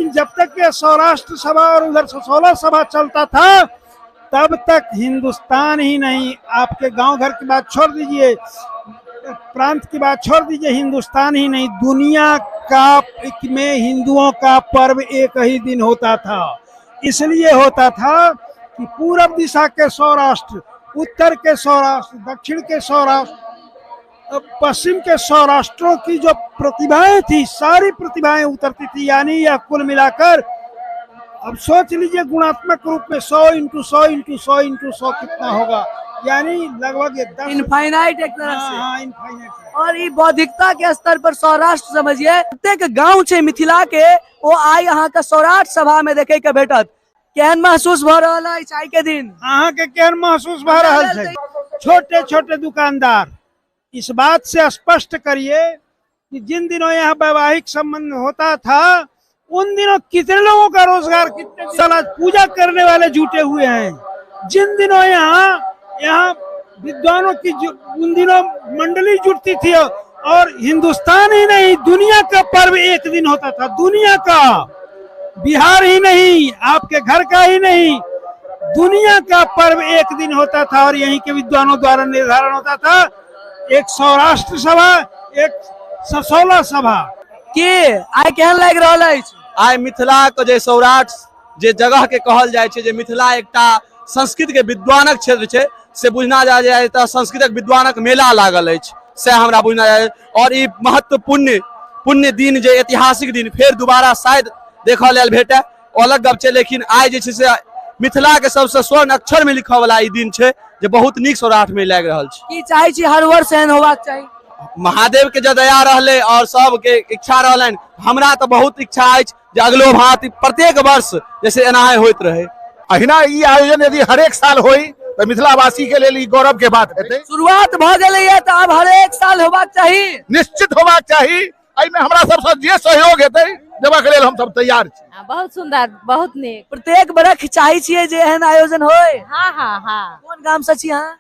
लेकिन जब तक ये सौराष्ट्र सभा और उधर ससोला सभा चलता था तब तक हिंदुस्तान ही नहीं, आपके गांव घर की बात छोड़ दीजिए, प्रांत की बात छोड़ दीजिए, हिंदुस्तान ही नहीं दुनिया का में हिंदुओं का पर्व एक ही दिन होता था। इसलिए होता था कि पूरब दिशा के सौराष्ट्र, उत्तर के सौराष्ट्र, दक्षिण के सौराष्ट्र, पश्चिम के सौराष्ट्रों की जो प्रतिभाएं थी सारी प्रतिभाएं उतरती थी। यानी यह कुल मिलाकर अब सोच लीजिए गुणात्मक रूप में 100 इंटू 100 इंटू 100 इंटू 100 कितना होगा, यानी लगभग इनफाइनाइट एक तरह से। हाँ, इनफाइनाइट। और ये बौद्धिकता के स्तर पर सौराष्ट्र समझिए प्रत्येक गाँव छे मिथिला के वो आई यहाँ का सौराष्ट्र सभा में देखे के भेटत। केहन महसूस भ रहा है चाय के दिन? अहाँ के केहन महसूस भ रहा है? छोटे छोटे दुकानदार इस बात से स्पष्ट करिए कि जिन दिनों यहाँ वैवाहिक संबंध होता था उन दिनों कितने लोगों का रोजगार, कितने साल पूजा करने वाले जुटे हुए हैं। जिन दिनों यहाँ विद्वानों की उन दिनों मंडली जुटती थी और हिंदुस्तान ही नहीं दुनिया का पर्व एक दिन होता था। दुनिया का, बिहार ही नहीं, आपके घर का ही नहीं, दुनिया का पर्व एक दिन होता था और यहीं के विद्वानों द्वारा निर्धारण होता था। एक सौराष्ट्र सभा, एक ससोला सभा के आइ केहन लाग रहल अछि? आइ मिथिला के जे सौराष्ट्र जे जगह के कहल जाय छै, जे मिथिला एकटा संस्कृत के विद्वानक क्षेत्र छै, से बुझना जाय त संस्कृतक विद्वानक मेला लागल अछि, से हमरा बुझना जाय। और ई महत्वपूर्ण पुण्य दिन, जे ऐतिहासिक दिन फेर दोबारा शायद देखऽ लेल भेटै, अलग गप छै। लेकिन आइ जे छै से मिथिला के सबसे स्वर्ण अक्षर में लिखऽ वाला ई दिन छै, जे बहुत नीक सौराष्ट्र में लागि रहल छै। की चाहै छी हर वर्ष एहन होबाक चाही? महादेव के जो दया रहले और सब के इच्छा रहलन, हमरा तो बहुत इच्छा अछि जे अगलो भांति प्रत्येक वर्ष जैसे एनाहे होइत रहे। अहिना ई आयोजन यदि हरेक साल होई तो मिथिलावासी के लिए गौरव के बात हेतै। शुरुआत भ गेलै त अब हरेक साल होबाक चाही, निश्चित होबाक चाही। एहि में हमरा सबसे जे सहयोग हेतै देबा के लेल हम सब तैयार छी। बहुत सुंदर, बहुत नीक। प्रत्येक बरख चाहै छियै जे एहन आयोजन होय। हाँ हाँ हाँ। कोन गाम से छी अहाँ?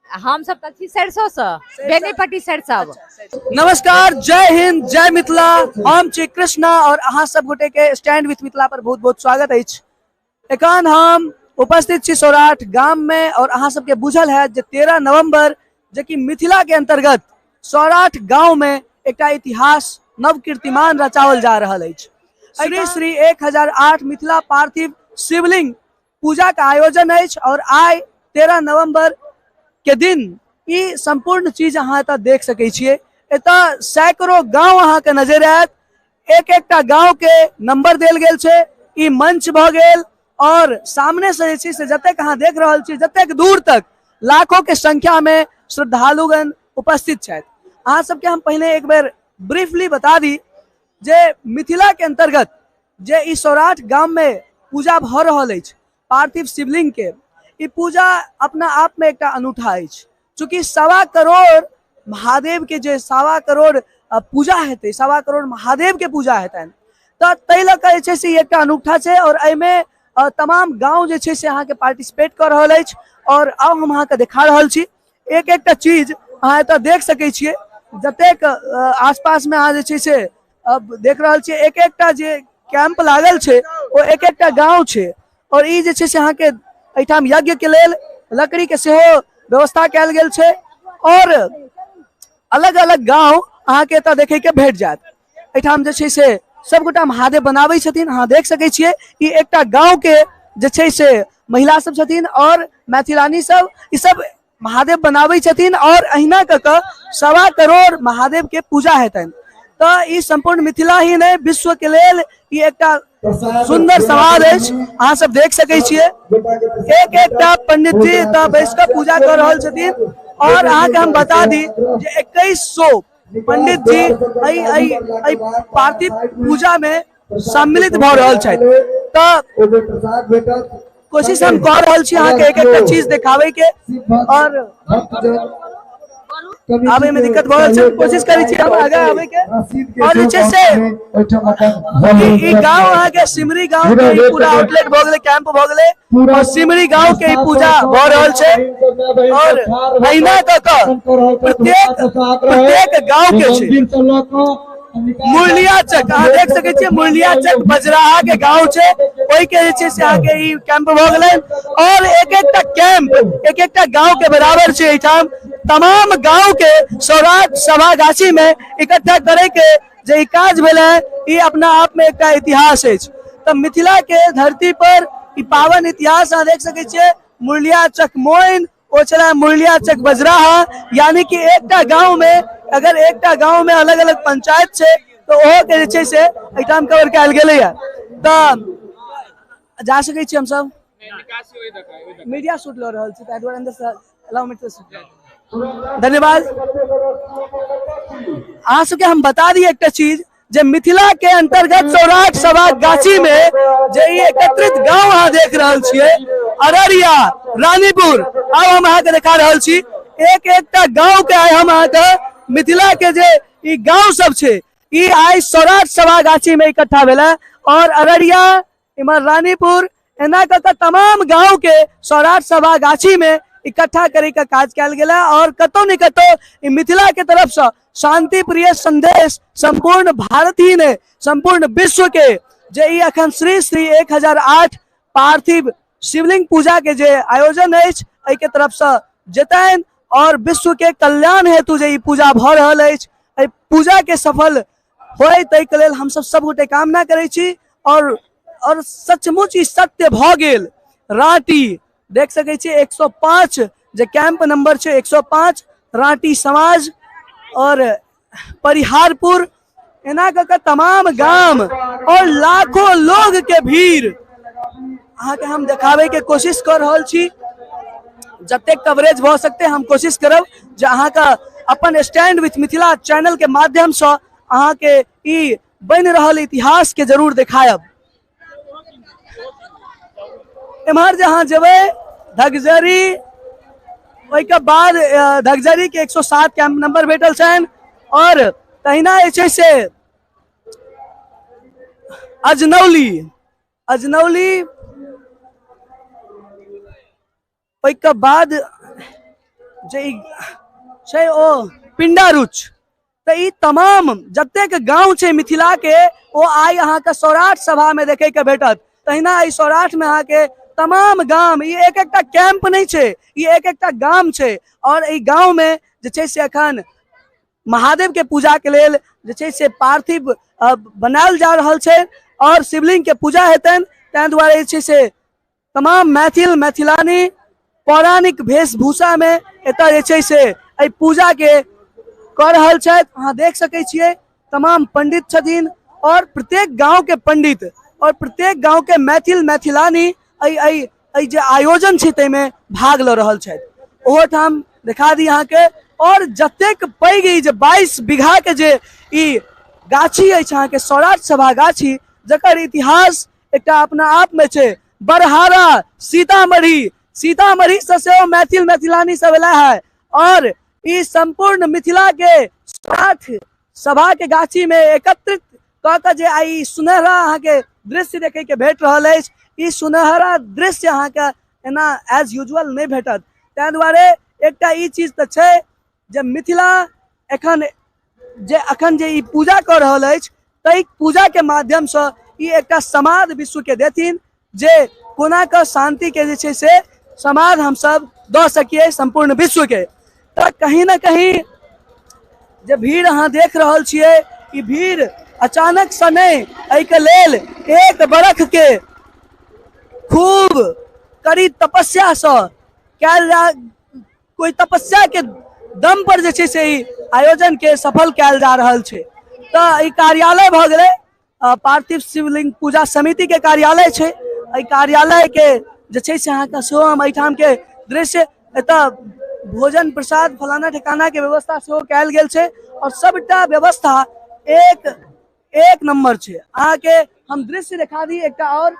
हम सब तक छी सरसों से, बेनीपट्टी सरसों। नमस्कार, जय हिंद, जय मिथिला। हम छी कृष्णा और अहाँ सब गोटे के स्टैंड विथ मिथिला पर बहुत बहुत स्वागत अछि। एखन हम उपस्थित छी सौराष्ट्र गाम में और अहाँ सबके बुझल है जे 13 नवंबर जे कि मिथिला के अंतर्गत सौराष्ट्र गांव में एकटा इतिहास नव कीर्तिमान रचावल जा रहल अछि। श्री श्री 1008 मिथिला पार्थिव शिवलिंग पूजा का आयोजन अछि और आई 13 नवंबर के दिन ई संपूर्ण चीज अहाँ एतऽ देख सकै छियै। एतऽ सैकड़ों गांव अहाँ के नजर आयत, एक एकटा गांव के नंबर देल गेल छै। ई मंच भ गेल और सामने से जे छै से जतेक अहाँ देख रहल छी, जतेक दूर तक लाखों के संख्या में श्रद्धालुगण उपस्थित छथि। अहाँ सबके हम पहले एक बेर ब्रीफली बता दी जे मिथिला के अंतर्गत जे ई सौराष्ट्र गांव में पूजा भ रहल अछि पार्थिव शिवलिंग के, ई पूजा अपना आप में एकटा अनूठा अछि। चूंकि 1.25 करोड़ महादेव के जे 1.25 करोड़ पूजा हेतै, 1.25 करोड़ महादेव के पूजा हेतनि, तऽ ताहि लऽ कऽ जे छै से एकटा अनूठा छै। और एहिमे तमाम गांव जे छै से अहाँ के पार्टिसिपेट कर रहल अछि और अब हम अहाँ के देखा रहल छी एक एकटा चीज अहाँ एतऽ देख सकै छियै। जतेक आसपास में अहाँ जे छै से अब देख रहल छियै, एक एकटा जे कैंप लागल छै ओ एक एकटा गाँव छै। और ई जे छै से अहाँ के एहिठाम यज्ञ के लेल लकड़ी के सेहो व्यवस्था कयल गेल छै और अलग अलग गांव अहाँ के एतऽ देखे के भेट जायत। एहिठाम जे छै से सब गोटा महादेव बनाबै छथिन, अहाँ देख सकै छियै। ई एकटा गांव के जे छै से महिला सब छथिन और मैथिलानी सब, ई सब महादेव बनाबै छथिन और अहिना कऽ कऽ 1.25 करोड़ महादेव के पूजा हेतनि। तऽ ई संपूर्ण मिथिला ही नहीं विश्व के लेल ई एकटा सुंदर सवाल अछि। अहाँ सब देख सकै छियै एक एकटा पंडित जी एतऽ बैस कऽ पूजा कर रहल छथिन और अहाँ के हम बता दी जे 2100 पंडित जी पार्थिव पूजा में सम्मिलित भ रहल छथि। तऽ कोशिश हम कर रहल छी अहाँ के एक एक चीज दिखावे के और आबे में दिक्कत भ रहल छै, कोशिश करै छी हम आगे आबे के। और जे छै से ई गांव अहाँ के सिमरी गांव के पूरा आउटलेट भ गेलै, कैंप भ गेलै और सिमरी गांव के पूजा भ रहल छै। और अहिना कऽ कऽ प्रत्येक गांव के छै मुरलियाचक अहाँ देख सकै छियै मुरलियाचक बजराहा के गांव छै ओहि के जे छै से अहाँ के ई कैंप भ गेलै और एक एकटा कैंप एक एकटा गांव के बराबर छै एठाम तमाम गांव के सौराठ सभा गाछी में इकट्ठा करे के जे ई काज भेलै ई अपना आप में एकटा इतिहास अछि। तऽ मिथिला के धरती पर ई पावन इतिहास अहाँ देख सकै छियै मुरलियाचक मोइन ओ छला मुरलियाचक बजराहा यानी कि एकटा गांव में अगर एकटा गांव में अलग अलग पंचायत छै तो ओहो के जे छै से एठाम कवर कयल गेलै है। तऽ जा सकै छी हम सब मीडिया शूट ल रहल छी ताहि दुआरे अंदर से अलाउ मी टू धन्यवाद। अहाँ सबके हम बता दी एकटा चीज जे मिथिला के अंतर्गत सौराठ सभा गाछी में जे ई एकत्रित गांव अहाँ देख रहल छियै अररिया रानीपुर अब हम अहाँ के देखा रहल छी एक एकटा गांव के आइ हम अहाँ के मिथिला के जे ई गांव सब छै ई आइ सौराठ सभा गाछी में इकट्ठा भेला और अररिया इमहर रानीपुर एना कऽ तमाम गांव के सौराठ सभा गाछी में इकट्ठा करे का काज कयल गेला और कतौ न कतौ ई मिथिला के तरफ से शांति प्रिय संदेश संपूर्ण भारत ही ने संपूर्ण विश्व के जे ई अखन श्री श्री 1008 पार्थिव शिवलिंग पूजा के जे आयोजन अछि एहि के तरफ से जेतैन और विश्व के कल्याण हेतु जे ई पूजा भ रहल अछि एहि पूजा के सफल होय ताहि के लेल हम सब गोटे कामना करै छी और सचमुच ई सत्य भ गेल। राँटी देख सकै छी 105 जे कैंप नंबर छै 105 राँटी समाज और परिहारपुर एना कऽ तमाम गांव और लाखों लोग के भीड़ अहाँ के हम देखावे के कोशिश कर रहल छी जते कवरेज भ सकते हम कोशिश करब जे अहाँ का अपन स्टैंड विथ मिथिला चैनल के माध्यम से अहाँ के ई बन रहल इतिहास के जरूर देखायब। इम्हर जहाँ जेबै धगजरी ओहि के बाद धगजरी के 107 कैंप नंबर भेटल छनि और तहिना जे छै से अजनौली ओहि के बाद जे छै ओ पिंडारुच तऽ ई तमाम जतेक गांव छै मिथिला के ओ आइ अहाँ के सौराठ सभा में देखे के भेटत। तहिना ई सौराठ में अहाँ के तमाम गांव ई एक एकटा कैंप नहीं छै ई एक एकटा गांव छै और ई गांव में जे छै से अखन महादेव के पूजा के लेल जे छै से पार्थिव बनायल जा रहल छै और शिवलिंग के पूजा हेतन ताहि दुआरे जे छै से तमाम मैथिलानी पौराणिक वेशभूषा में एतऽ जे छै से एहि पूजा के कर रहल छथि। अहाँ देख सकै छियै तमाम पंडित छथिन और प्रत्येक गांव के पंडित और प्रत्येक गांव के मैथिलानी एहि जे आयोजन छै ताहि में भाग ल रहल छथि ओहो ठाम देखा दी अहाँ के और जतेक पैघ ई जे 22 बीघा के जे ई गाछी अछि अहाँ के सौराठ सभा गाछी जकर इतिहास एकटा अपना आप में छै बरहारा सीतामढ़ी से सेहो मैथिलानी सब एला है और ई संपूर्ण मिथिला के सौराठ सभा के गाछी में एकत्रित कऽ के जे आई सुनहरा अहाँ के दृश्य देखे के भेट रहल अछि ई सुनहरा दृश्य अहाँ के एना एज यूजुअल नहीं भेटत। ताहि दुआरे एकटा ई चीज तऽ छै जे मिथिला अखन जे ई पूजा कर रहल अछि ताहि पूजा के माध्यम से ई एकटा समाद विश्व के देथिन जे कोना के शांति के जे छै से समाद हम सब दऽ सकिए संपूर्ण विश्व के। तऽ कहीं ना कहीं जे भीड़ अहाँ देख रहल छियै ई भीड़ अचानक से नहीं एहि के लेल एक बरख के खूब कड़ी तपस्या से कोई तपस्या के दम पर जे छै से ई आयोजन के सफल कयल जा रहल छै। तऽ ई कार्यालय भ गेलै पार्थिव शिवलिंग पूजा समिति के कार्यालय छै एहि कार्यालय के जे छै से अहाँ के सेहो हम एहिठाम के दृश्य एतऽ भोजन प्रसाद फलाना ठिकाना के व्यवस्था सेहो कयल गेल छै और सबटा व्यवस्था एक नंबर छै। अहाँ के हम दृश्य दिखा दी एकटा और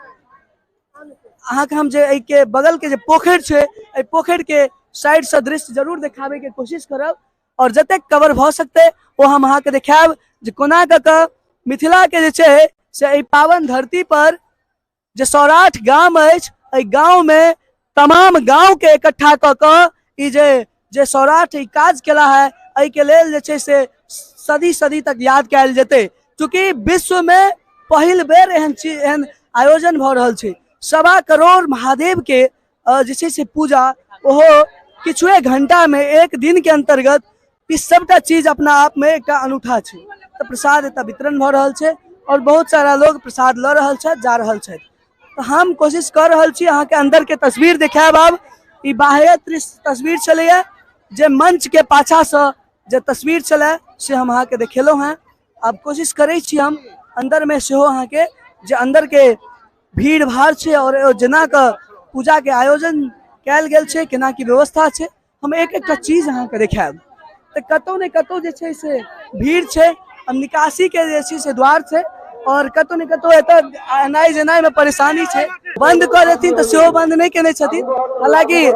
अहाँ के हम जे एहि के बगल के जे पोखरि छै एहि पोखरि के साइड से दृश्य जरूर दिखावे के कोशिश करब और जतेक कवर भ सकते वो हम अहाँ के देखायब जे कोना कऽ मिथिला के जे छै से एहि पावन धरती पर जे सौराठ गांव अछि एहि गांव में तमाम गांव के इकट्ठा कऽ ई जे सौराठ ई काज केला है एहि के लेल जे छै से सदी सदी तक याद कयल जेतै, चूँकि विश्व में पहिल बेर एहन आयोजन भ रहल छै। 1.25 करोड़ महादेव के जे छै से पूजा, ओहो किछुए घंटा में, एक दिन के अंतर्गत ई सबटा चीज अपना आप में एक अनूठा छै। तो प्रसाद एतऽ वितरण भ रहल छै और बहुत सारा लोग प्रसाद ल रहल छथि, जा रहल छथि। तो हम कोशिश कर रहल छी अहाँ के अंदर के तस्वीर देखायब। आब ई बाह्य तस्वीर छलैया, जे मंच के पाछा से जे तस्वीर छलै से हम अहाँ के देखेलहुँ हैं। अब कोशिश करै छी हम अंदर में सेहो अहाँ के जे अंदर के भीड़ भाड़ छै और जेना के पूजा के आयोजन कयल गेल छै, केना की व्यवस्था छै, हम एक एक चीज अहाँ के देखायब। तो कतौ ने कतौ जे छै से भीड़ छै, निकासी के जे छै से द्वार छै, और कतौ ने कतौ एतऽ एनाइ जेनाइ में परेशानी छै। बंद कर देथिन तो सेहो बंद नहीं केने छथिन, हालांकि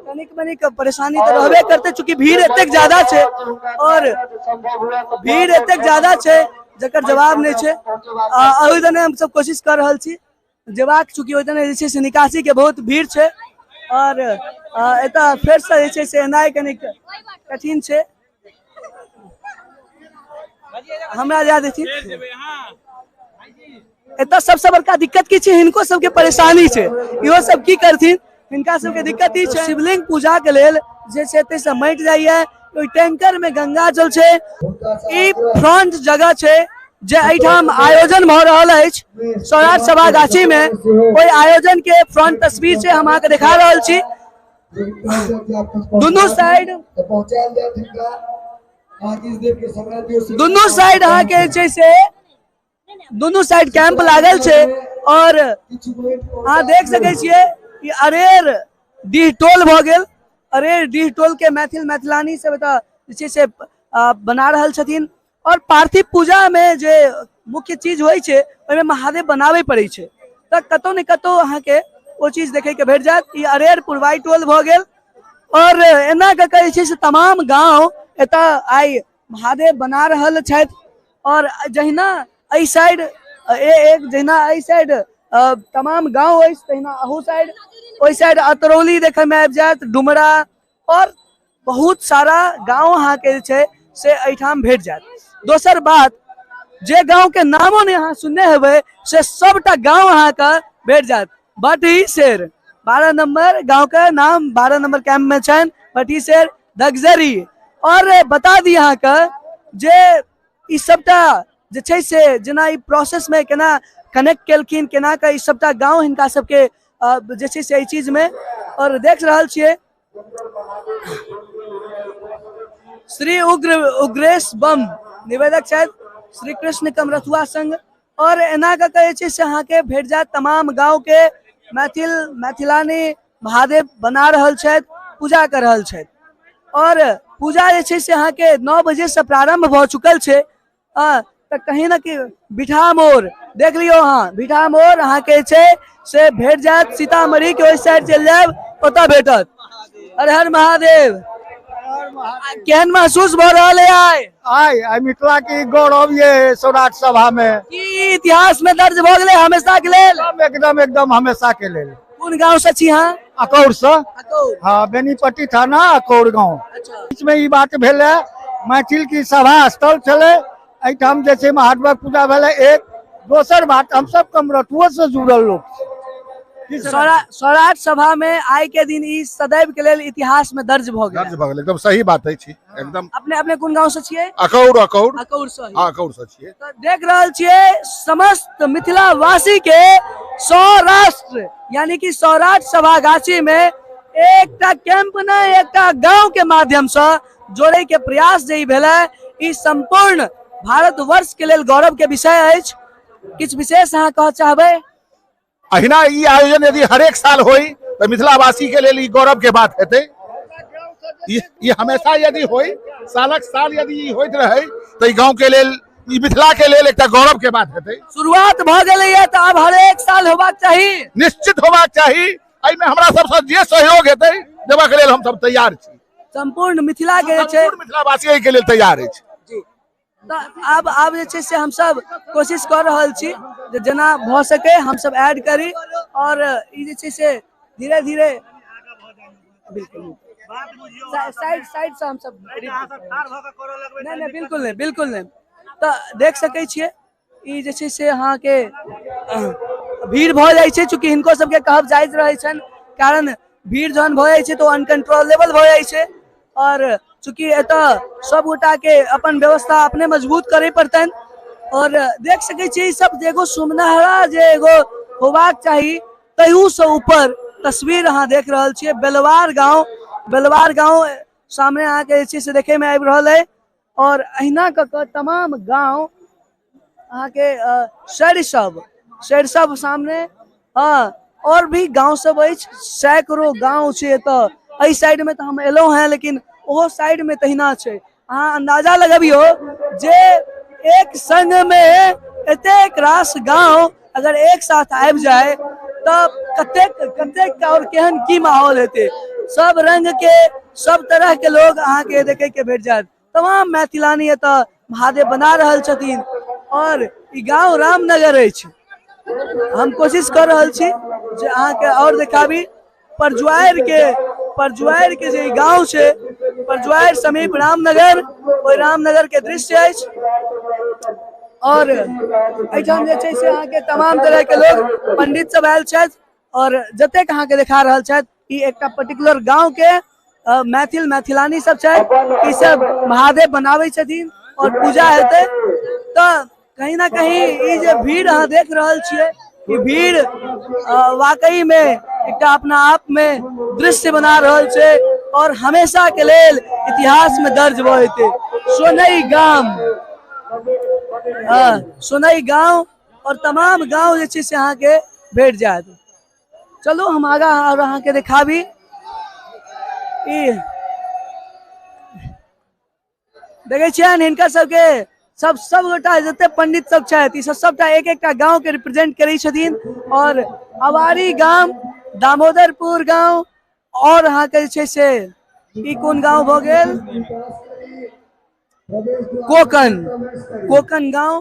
कनिक मनिक परेशानी तो रहबे करते, चूंकि भीड़ एतेक ज्यादा छै और भीड़ एतेक ज्यादा छै जकर जवाब नहीं छै। ओहि दने हम सब कोशिश कर रहल छी जेबाक, चूंकि ओहि दने जे छै से निकासी के बहुत भीड़ छै और एतऽ फेर से जे छै से एनाइ कनिक कठिन छै। हमरा याद अछि एतऽ सबसे बड़का दिक्कत की छै, हिनको सबके परेशानी छै, इहो सब की करथिन, हिनका सबके दिक्कत ई छै। शिवलिंग पूजा के लेल जे छै एतै से मटि जाइए, ओइ टैंकर में गंगा जल छै। ई फ्रंट जगह छै जे एठाम आयोजन भ रहल अछि सौराठ सभागाछी में, ओइ आयोजन के फ्रंट तस्वीर छै हम अहाँके देखा रहल छी। दुनू साइड अहाँ के छै से दुनू साइड कैंप लागल छै और अहाँ देख सकै छियै कि अरेर डीह टोल भ गेल। अरेर डीह टोल के मैथिलानी सब एतऽ जे छै से बना रहल छथिन और पार्थिव पूजा में जे मुख्य चीज होइ छै ओहिमे महादेव बनाबे पड़ै छै, तऽ कतौ ने कतौ अहाँ के ओ चीज देखे के भेट जायत। ई अरेर पुरवाई टोल भ गेल और एना के जे छै से तमाम गांव एतऽ आइ महादेव बना रहल छथि। और जहिना एहि साइड जहिना एहि साइड तमाम गांव अछि, तहिना अहू साइड, ओहि साइड अतरौली देखे में आबि जायत, डुमरा और बहुत सारा गांव अहाँ के जे छै से एहिठाम भेट जायत। दोसर बात, जे गांव के नामो ने अहाँ सुनने हेबै से सबटा गांव अहाँ के भेट जायत। भटहीसर 12 नंबर गांव के नाम 12 नंबर कैंप में छनि, भटहीसर दगजरी। और बता दी अहाँ के जे ई सबटा जे छै से जेना ई प्रोसेस में केना कनेक्ट केलखिन, केना के ई सबटा गांव हिनका सबके जे छै से एहि चीज में, और देख रहल छियै श्री उग्रेश बम निवेदक छथि, श्री कृष्ण कमरथुआ संघ। और एना के जे छै से अहाँ के भेट जायत तमाम गांव के मैथिलानी महादेव बना रहल छथि, पूजा कर रहल छथि। और पूजा जे छै से अहाँ के 9 बजे से प्रारंभ भ चुकल छै। तो कहीं ना कहीं बिठा मोर देख लियो, अहाँ बिठा मोर अहाँ के छै से भेट जायत। सीतामढ़ी के ओहि साइड चल जायब, ओतऽ भेटत। हर हर महादेव। केहन महसूस भ रहल है आइ मिथिला के गौरव ये सौराठ सभा में, की इतिहास में दर्ज भ गेलै हमेशा के लेल? एकदम हमेशा के लेल। कोन गांव से छी अहाँ? अकौर से। अकौर, हाँ, बेनीपट्टी थाना अकौर गाँव। अच्छा। बीच में ई बात भेलै, मैथिल की सभा स्थल छलै, एहिठाम जे छै महादेव पूजा भेलै। एक दोसर बात, हम सब कमरथुओ से जुड़ल लोग। सौराठ सभा में आई के दिन ई सदैव के लेल इतिहास में दर्ज भ गेल। एकदम सही बात है, एकदम। अपने कोन गांव से छियै? अकौर से छियै। तो देख रहल छियै समस्त मिथिला वासी के सौराष्ट्र यानी कि सौराठ सभागाछी में एकटा कैंप न एकटा गांव के माध्यम से जोड़े के प्रयास जे भेलै, ई संपूर्ण भारतवर्ष के लेल गौरव के विषय अछि। किछु विशेष अहाँ कहऽ चाहबै? अहिना ई आयोजन यदि हरेक साल होई तो मिथिलावासी के लिए गौरव के बात हेतै। ई हमेशा यदि होई, सालक साल यदि ई होइत रहे तो ई गांव के लेल, ई मिथिला के लेल एकटा गौरव के बात हेतै। शुरुआत भ गेलैया तो अब हरेक साल होबाक चाही, निश्चित होबाक चाही। एहि में हमरा सबसे जे सहयोग हेतै देबा के लेल हम सब तैयार छी। संपूर्ण मिथिला के जे छै, मिथिलावासी एहि के लेल तैयार अछि। अब जे छै से हम सब कोशिश कर रहल छी जे जेना भ सके हम सब ऐड करी और ई जे छै से धीरे धीरे बिल्कुल साइड साइड से हम सब नहीं नहीं बिल्कुल नहीं तो देख सकै छियै ई जे छै से अहाँ के भीड़ भ जाइ छै चूंकि हिनको सबके कहब जायज रहै छन कारण भीड़ जहन भ जाइ छै तो अनकंट्रोलेबल भ जाइ छै और चूंकि एतऽ सब गोटा के अपन व्यवस्था अपने मजबूत करे पड़तन और देख सकै छियै ई सब एगो सुमनहरा जे एगो होबाक चाही तहू से ऊपर तस्वीर अहाँ देख रहल छियै बेलवार गांव सामने अहाँ के जे छै से देखे में आबि रहल है और अहिना क तमाम गांव अहाँ के सरिसब सामने हाँ और भी गांव सब अछि सैकड़ों गांव छै एतऽ एहि साइड में तो हम एलहुं हैं लेकिन ओहो साइड में तहिना छै अहाँ अंदाजा लगाबियो जे एक संग में एतेक रास गांव अगर एक साथ आबि जाए तब कतेक और केहन की माहौल हेते सब रंग के सब तरह के लोग अहाँ के देखे के भेट जात तमाम मैथिलानी एतऽ महादेव बना रहल छथिन और ई गांव रामनगर अछि हम कोशिश कर रहल छी जे अहाँ के और देखाबी परजुआर के जे गांव छै परजुआर समीप रामनगर ओहि रामनगर के दृश्य अछि और एठाम जे छै से अहाँ के तमाम तरह के लोग पंडित सब आयल छथि और जतेक अहाँ के देखा रहल छथि ई एकटा पर्टिकुलर गांव के मैथिलानी सब छथि ई सब महादेव बनाबै छथिन और पूजा हेतै तऽ कहीं ना कहीं ई जे भीड़ अहाँ देख रहल छियै ई भीड़ वाकई में एकटा अपना आप में दृश्य बना रहल छै और हमेशा के लेल इतिहास में दर्ज भ जेतै सोनई गांव और तमाम गांव जे छै से अहाँ के भेट जायत चलो हम आगा और अहाँ के देखाबी ई देखे छियन हिनका सबके सब गोटा जते पंडित सब छथि ई सबटा एक एकटा गांव के रिप्रेजेंट करै छथिन और अवारी गांव दामोदरपुर गांव और अहाँ के छै से ई कोन गांव भ गेल कोकन गांव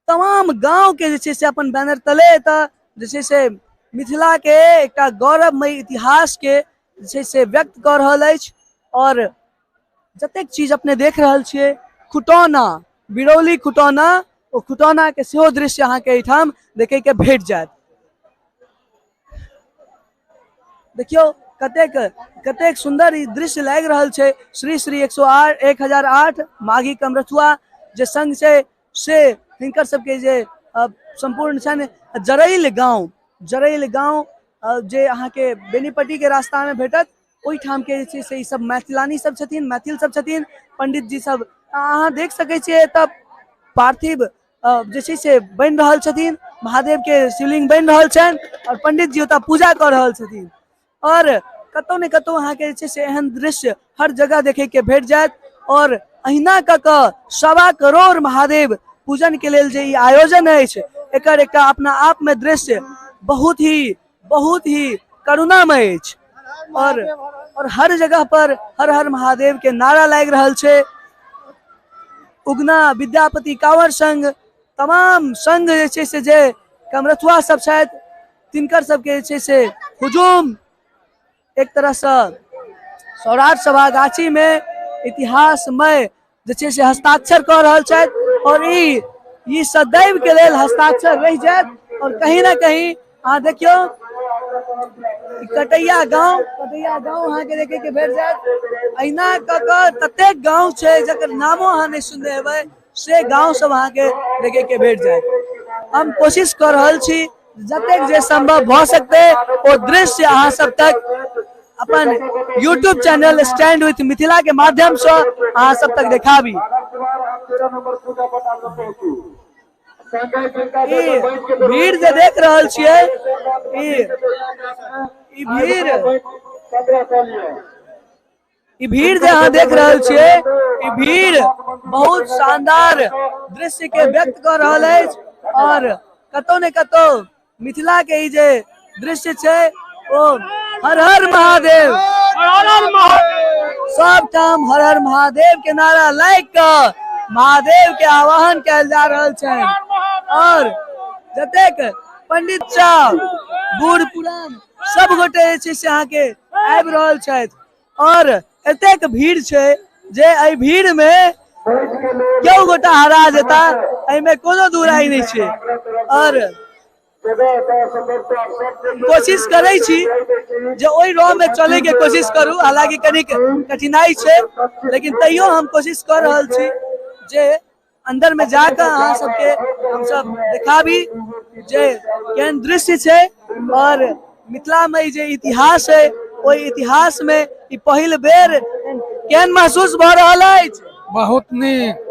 तमाम गांव के जे छै से अपन बैनर तले त जे छै से मिथिला के एकटा गौरवमय इतिहास के जे छै से व्यक्त कर रहल अछि और जतेक चीज अपने देख रहल छियै खुटौना बिरौली खुटौना ओ खुटौना के सेहो दृश्य अहाँ के एठाम देखे के भेट जायत देखियो कतेक सुंदर ई दृश्य लागि रहल छै श्री 1008 माघी कमरथुआ जे संग छै से हिनकर सबके जे संपूर्ण छन जरैल गांव जे अहाँ के बेनीपट्टी के रास्ता में भेटत ओहि ठाम के जे छै से ई सब मैथिलानी सब छथिन मैथिल सब छथिन पंडित जी सब अहाँ देख सकै छियै तब पार्थिव जे छै से बनि रहल छथिन महादेव के शिवलिंग बनि रहल छनि और पंडित जी ओतऽ पूजा कर रहल छथिन और कतौ ने कतौ अहाँ के जे छै से एहन दृश्य हर जगह देखे के भेट जायत और अहिना क 1.25 करोड़ महादेव पूजन के लेल जे ई आयोजन अछि एकर एकटा अपना आप में दृश्य बहुत ही करुणामय अछि और हर जगह पर हर हर महादेव के नारा लागि रहल छै उगना विद्यापति कांवर संघ तमाम संघ जे छै से जे कमरथुआ सब छथि तिनकर सबके जे छै से हुजूम एक तरह से सौराठ सभागाछी में इतिहासमय जे छै से हस्ताक्षर कर रहल छथि और ई सदैव के लेल हस्ताक्षर रहि जायत और कहीं ना कहीं अहाँ देखियो कटैया गांव अहाँ के देखे के भेट जायत अहिना ततेक गांव छै जकर नामो अहाँ नहीं सुनने हेबै से गांव सब अहाँ के देखे के भेट जायत हम कोशिश कर रहल छी जतेक जे संभव भ सकते ओ दृश्य अहाँ सब तक अपन YouTube channel stand with Mithila के माध्यम से अहाँ सब तक देखाबी भीड़ जे देख रहल छियै ई भीड़ जे अहाँ देख रहल छियै ई भीड़ बहुत शानदार दृश्य के व्यक्त कर रहल अछि और कतौ ने कतौ मिथिला के ई जे दृश्य छै ओ हर हर महादेव सब ठाम हर हर महादेव के नारा लाइक कर महादेव के आवाहन कयल जा रहल छै और जतेक पंडित सब बूढ़ पुरान सब गोटे जे छै से अहाँ के आबि रहल छथि और एतेक भीड़ छे जे एहि भीड़ में क्यों गोटा हरा जेता एहिमे कोनो दुराई नहीं छे। और कोशिश करे छी जे ओई राह में चले के कोशिश करूं, हालांकि कनिक कठिनाई छे लेकिन तैयो हम कोशिश कर रहल छी जे अंदर में जाकर अहाँ सबके हम सब दिखाबी जे केहन दृश्य छे और मिथिला में जे इतिहास है ओई इतिहास में ई पहिल बेर केहन महसूस भ रहल अछि। बहुत नीक।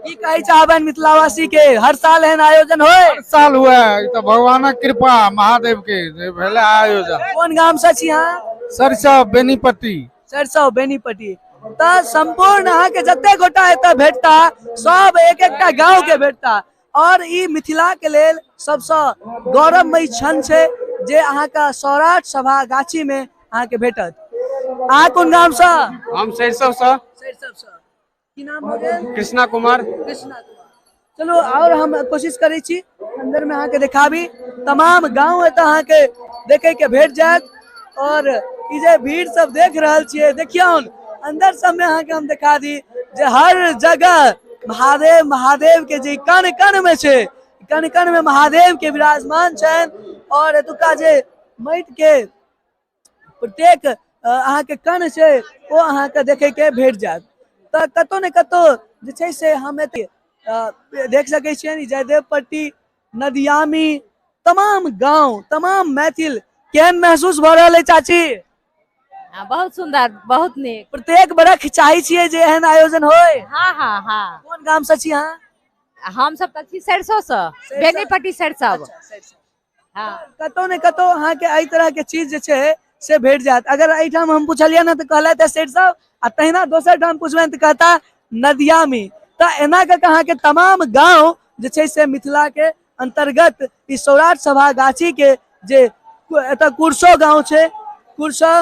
की कहे चाहबन मिथिलावासी के हर साल एहन आयोजन होय? साल हुआ है तो भगवानक कृपा महादेव के जे भेले आयोजन। कोन गाम से छी अहाँ? सरसव बेनीपट्टी। सरसव बेनीपट्टी। त संपूर्ण अहाँ के जते गोटा एतय भेटता सब एक एकटा गांव के भेटता और ई मिथिला के लेल सबसे गौरवमयी क्षण छे जे अहाँ का सौराठ सभा गाछी में अहाँ के भेटत। अहाँ कोन गाम से? हम सरसव से। सरसव से। की नाम हो गेल? कृष्णा कुमार। कृष्णा कुमार। चलो और हम कोशिश करे छी अंदर में अहाँ के दिखाबी तमाम गांव एतय अहाँ के देखे के भेट जायत और ई जे भीड़ सब देख रहल छियै देखियौन अंदर सब में अहाँ के हम दिखा दी जे हर जगह महादेव महादेव के जे कण कण में छे, कण कण में महादेव के विराजमान छन और एतुका जे माटि के प्रत्येक अहाँ के कण छे ओ अहाँ के देखे के भेट जायत। त कतौ ने कतौ जे छै से हम एते देख सकै छियनि जयदेवपट्टी नदियामी तमाम गांव तमाम मैथिल केहन महसूस भ रहल है चाची? बहुत सुंदर, बहुत नीक। प्रत्येक बरख चाहे छियै जे एहन आयोजन होय? हाँ हाँ हाँ। कोन गाम से छी अहाँ? हम सब छी सरसों से, बेनीपट्टी सरसव। हाँ। कतौ ने कतौ अहाँ के एहि तरह के चीज जे छै से भेट जायत। अगर एहिठाम हम पूछलियै ना त कहलैथ सरसव आ तहिना दोसर ठाम पूछबनि त कहता नदियामी। त एना के अहाँ के तमाम गांव जे छै से मिथिला के अंतर्गत ई सौराठ सभा गाछी के जे एतऽ कुरसो गांव छै, कुरसो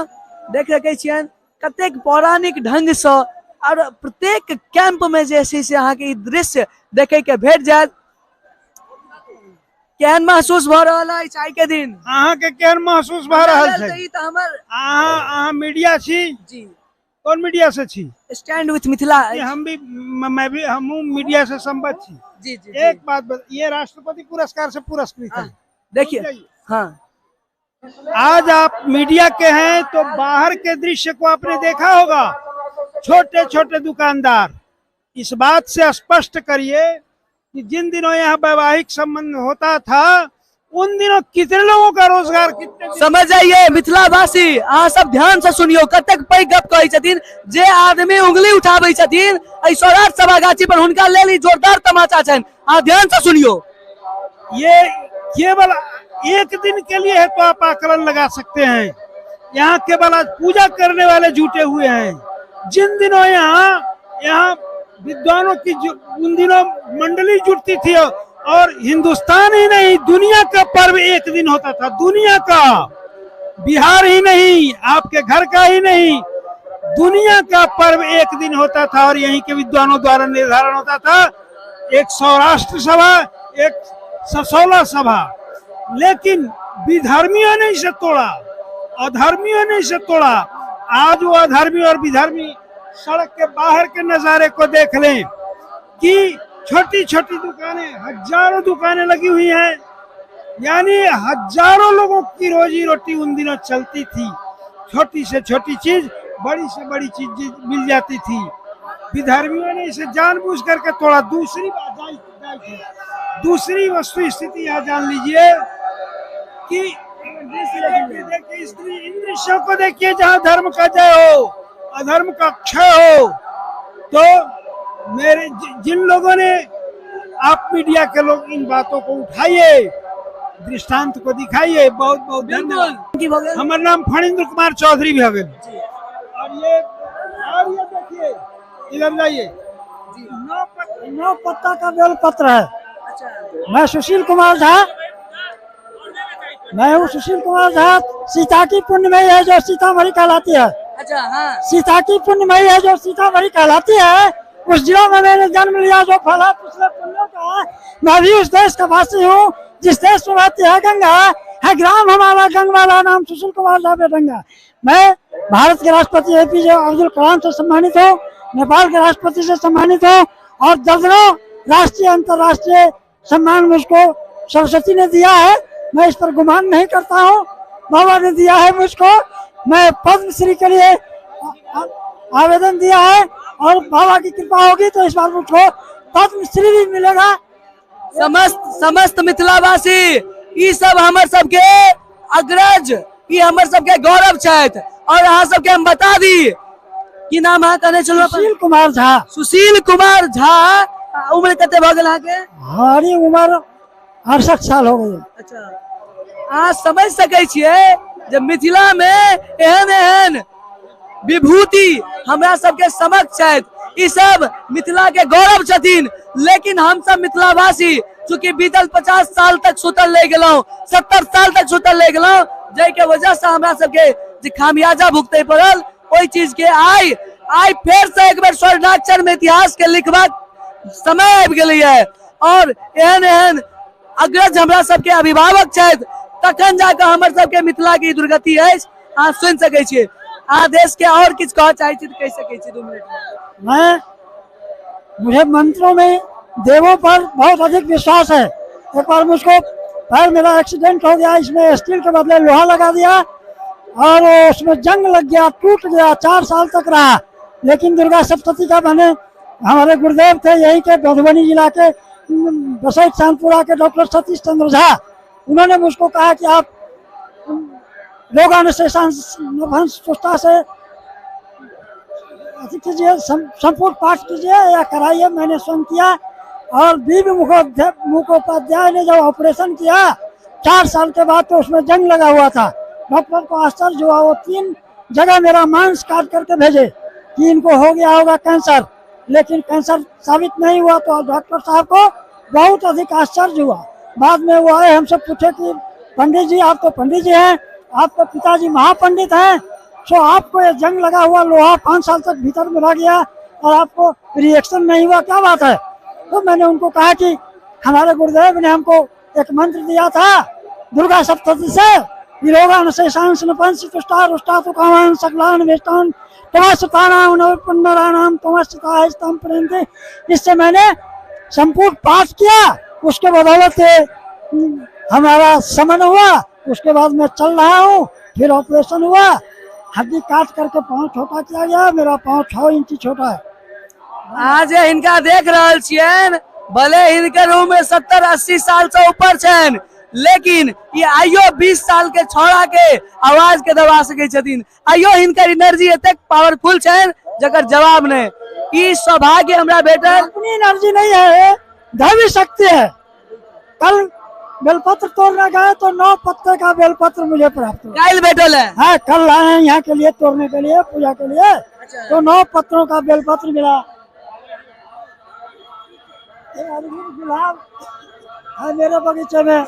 देख सकै छियनि कतेक पौराणिक ढंग से और प्रत्येक कैंप में जे छै से अहाँ के ई दृश्य देखे के भेट जायत। केहन महसूस भ रहल अछि आइ के दिन? अहाँ के केहन महसूस भ रहल छै? ई त हमर अहाँ मीडिया छी? जी। कौन मीडिया से छी? Stand with Mithila. हम भी मैं भी हम मीडिया से संबद्ध छी। जी जी। एक बात ये राष्ट्रपति पुरस्कार से पुरस्कृत है। देखिए हाँ आज आप मीडिया के हैं तो बाहर के दृश्य को आपने देखा होगा, छोटे छोटे दुकानदार। इस बात से स्पष्ट करिए कि जिन दिनों यहाँ वैवाहिक संबंध होता था उन दिनों कितने लोगों का रोजगार, कितने समझ जाइए मिथिलावासी अहाँ सब ध्यान से सुनियो कतेक पैघ गप कहै छथिन जे आदमी उंगली उठाबै छथिन एहि सौराठ सभा गाछी पर हुनका लेल ई जोरदार तमाचा छनि। अहाँ ध्यान से सुनियो। ये केवल एक दिन के लिए है तो आप आकलन लगा सकते हैं। यहाँ केवल आज पूजा करने वाले जुटे हुए हैं। जिन दिनों यहाँ विद्वानों की उन दिनों मंडली जुटती थी और हिंदुस्तान ही नहीं दुनिया का पर्व एक दिन होता था। दुनिया का, बिहार ही नहीं, आपके घर का ही नहीं, दुनिया का पर्व एक दिन होता था और यहीं के विद्वानों द्वारा निर्धारण होता था। एक सौराष्ट्र सभा, एक ससौला सभा। लेकिन विधर्मियों ने इसे तोड़ा, अधर्मियों ने इसे तोड़ा। आज वो अधर्मी और विधर्मी सड़क के बाहर के नजारे को देख लें कि छोटी छोटी दुकानें, हजारों दुकानें लगी हुई हैं, यानी हजारों लोगों की रोजी रोटी उन दिनों चलती थी। छोटी से छोटी चीज, बड़ी से बड़ी चीज मिल जाती थी। विधर्मियों ने इसे जानबूझ करके तोड़ा। दूसरी वस्तु स्थिति यहाँ जान लीजिए कि देखिए इन दृश्यों को देखिए जहाँ धर्म का जय हो, अधर्म का क्षय हो। तो मेरे जिन लोगों ने, आप मीडिया के लोग इन बातों को उठाइए, दृष्टांत को दिखाइए। बहुत बहुत धन्यवाद। हमारा नाम फणींद्र कुमार चौधरी भी हवेल। और ये देखिए, इधर जाइए, 9 पत्ता का बेल पत्र है। मैं सुशील कुमार झा, मैं हूँ सुशील कुमार झा। सीता की पुण्यमयी है जो सीतामढ़ी कहलाती है। अच्छा हाँ। सीता की पुण्यमयी है जो सीतामढ़ी कहलाती है। उस जिला में मैंने जन्म लिया जो फला पिछले पुण्यों का। मैं भी उस देश का वासी हूँ जिस देश में बहती है गंगा। है ग्राम हमारा गंगवाला, नाम सुशील कुमार झा बेटंगा। मैं भारत के राष्ट्रपति APJ अब्दुल कलाम से सम्मानित हूँ, नेपाल के राष्ट्रपति से सम्मानित हूँ और दर्जनों राष्ट्रीय अंतर्राष्ट्रीय सम्मान मुझको सरस्वती ने दिया है। मैं इस पर गुमान नहीं करता हूँ, बाबा ने दिया है मुझको। मैं पद्मश्री के लिए आवेदन दिया है और बाबा की कृपा होगी तो इस बार मुझको पद्मश्री भी मिलेगा। समस्त मिथिलावासी ई सब हमर सबके अग्रज, ई हमर सबके गौरव छथि। और अहाँ सबके हम बता दी की नाम अहाँ कहने छलहुँ? सुशील कुमार झा। सुशील कुमार झा। उम्र कते भऽ गेल अहाँके? हमारी उम्र 68 साल हो गई। अच्छा, अहाँ समझ सकै छियै जे मिथिला में एहन एहन विभूति हमरा सबके समक्ष छथि। ई सब मिथिला के गौरव छथिन। लेकिन हम सब मिथिलावासी चूंकि बीतल 50 साल तक सुतल ले गेलौं, 70 साल तक सुतल ले गेलौं, जै के वजह से हमरा सबके जे खामियाजा भुगतै पड़ल, ओई चीज के आई फेर से एक बेर स्वर्णाक्षर में इतिहास के लिखबाक समय आबि गेलै है। और एहन एहन अग्रज हमरा सबके अभिभावक छथि, तखन जाके हमर सबके मिथिला की दुर्गति अछि। अहाँ सुनि सकै छियै। अहाँ देश के और किछु कहऽ चाहै छी तऽ कहि सकै छी 2 मिनट में। मुझे मंत्रों में देवों पर बहुत अधिक विश्वास है। एक बार मुझको पैर मेरा एक्सीडेंट हो गया, इसमें स्टील के बदले लोहा लगा दिया और उसमें जंग लग गया, टूट गया, 4 साल तक रहा। लेकिन दुर्गा सप्तती का मैंने, हमारे गुरुदेव थे यहीं के मधुबनी जिला के बसैत शानपुरा के डॉक्टर सतीश चंद्र झा, उन्होंने मुझको कहा कि आप रोगानुशासन से कीजिए, संपूर्ण पाठ कीजिए या कराइए। मैंने स्वयं किया और बीबी मुखोपाध्याय ने जब ऑपरेशन किया 4 साल के बाद तो उसमें जंग लगा हुआ था। डॉक्टर को आश्चर्य हुआ, वो 3 जगह मेरा मांस काट करके भेजे कि इनको हो गया होगा कैंसर, लेकिन कैंसर साबित नहीं हुआ। तो डॉक्टर साहब को बहुत अधिक आश्चर्य हुआ। बाद में वो आए, हमसे पूछे कि पंडित जी, आप तो पंडित जी हैं, आपके पिताजी महापंडित हैं, सो आपको ये जंग लगा हुआ लोहा 5 साल तक भीतर में रह गया और आपको रिएक्शन नहीं हुआ, क्या बात है? तो मैंने उनको कहा कि हमारे गुरुदेव ने हमको एक मंत्र दिया था दुर्गा सप्तती से, इससे मैंने संपूर्ण पाठ किया। उसके बदौलत हमारा समन हुआ। उसके बाद मैं चल रहा हूँ। फिर ऑपरेशन हुआ, हड्डी काट करके पाँव छोटा किया गया, मेरा पाँव 6 इंच छोटा है। आज इनका देख रहल छियन, भले इनकर उम्र 70-80 साल से ऊपर छन, लेकिन ये आइयो 20 साल के छोड़ा के आवाज के दबा सके छथिन। आइयो इनकर एनर्जी एतेक पावरफुल छन जकर जवाब नहीं। ई सौभाग्य हमरा भेटल। अपनी एनर्जी नहीं है, दैवी शक्ति है। कल बेलपत्र तोड़ने गए तो 9 पत्ते का बेलपत्र मुझे प्राप्त हुआ। काल भेटल है? हाँ, कल आए हैं यहाँ के लिए तोड़ने के लिए, पूजा के लिए। तो 9 पत्रों का बेलपत्र मिला। गुलाब है मेरे बगीचे में।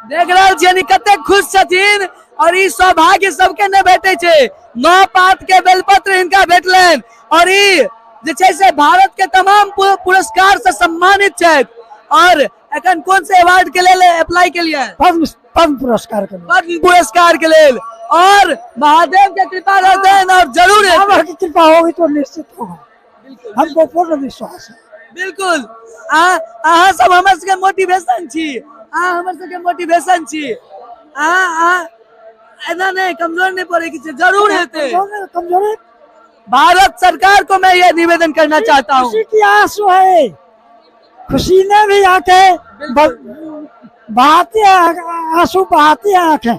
देख रहल छियन कते खुश छथिन और ई सौभाग्य सबके न भेटे छे। 9 पात के बेलपत्र इनका भेटलन और ई जे छै से भारत के तमाम पुरस्कार से सम्मानित छथि। और एखन कौन से अवार्ड के लिए अप्लाई के लिए? पद्म पुरस्कार के लिए। पद्म पुरस्कार के लिए। और महादेव के कृपा रहते हैं और जरूर बाबा की कृपा होगी तो निश्चित होगा, हमको पूर्ण विश्वास है। बिल्कुल। अहाँ सब हमर सबके मोटिवेशन छी। अहाँ हमर सबके मोटिवेशन छी। एना नहीं कमजोर नहीं पड़े की जरूर हेते। कमजोरी भारत सरकार को मैं ये निवेदन करना चाहता हूँ। खुशी की आंसू है, खुशी ने भी आंखें बहाती है, आंसू बहाती है आंखें।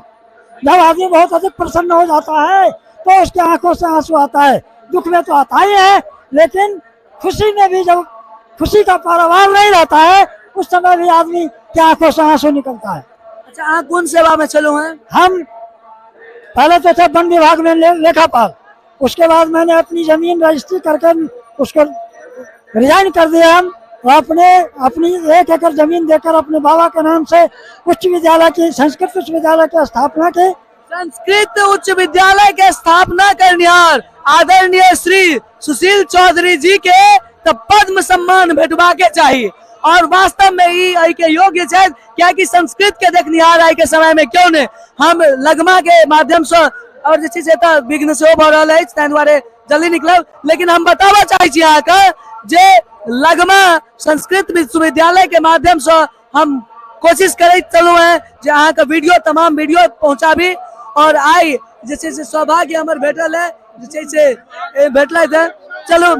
जब आदमी बहुत अधिक प्रसन्न हो जाता है तो उसकी आंखों से आंसू आता है। दुख में तो आता ही है, लेकिन खुशी में भी जब खुशी का पारावार नहीं रहता है उस समय भी आदमी की आंखों से आंसू निकलता है। अच्छा, आप कौन सेवा में चलो हैं? हम पहले तो थे वन विभाग में लेखापाल, उसके बाद मैंने अपनी जमीन रजिस्ट्री करके उसको रिजाइन कर दिया। हम अपनी 1 एकड़ जमीन देकर अपने बाबा के नाम से उच्च विद्यालय की, संस्कृत उच्च विद्यालय की स्थापना की। संस्कृत उच्च विद्यालय के स्थापना करनिहार आदरणीय श्री सुशील चौधरी जी के तो पद्म सम्मान भेटबा के चाहिए। और वास्तव में ई के योग्य है क्या कि संस्कृत के देखनिहार आय के समय में क्यों ने हम लगमा के माध्यम से और जे छै से विघ्न से भ रहल अछि ताहि दुआरे जल्दी निकलब। लेकिन हम बताबऽ चाहै छी अहाँ के जे लगमा संस्कृत विश्वविद्यालय के माध्यम से हम कोशिश करैत चलू हैं जे अहाँ के वीडियो तमाम वीडियो पहुंचाबी और आइ जे छै से सौभाग्य हमर भेटल है जे छै से भेटलथि है। चलू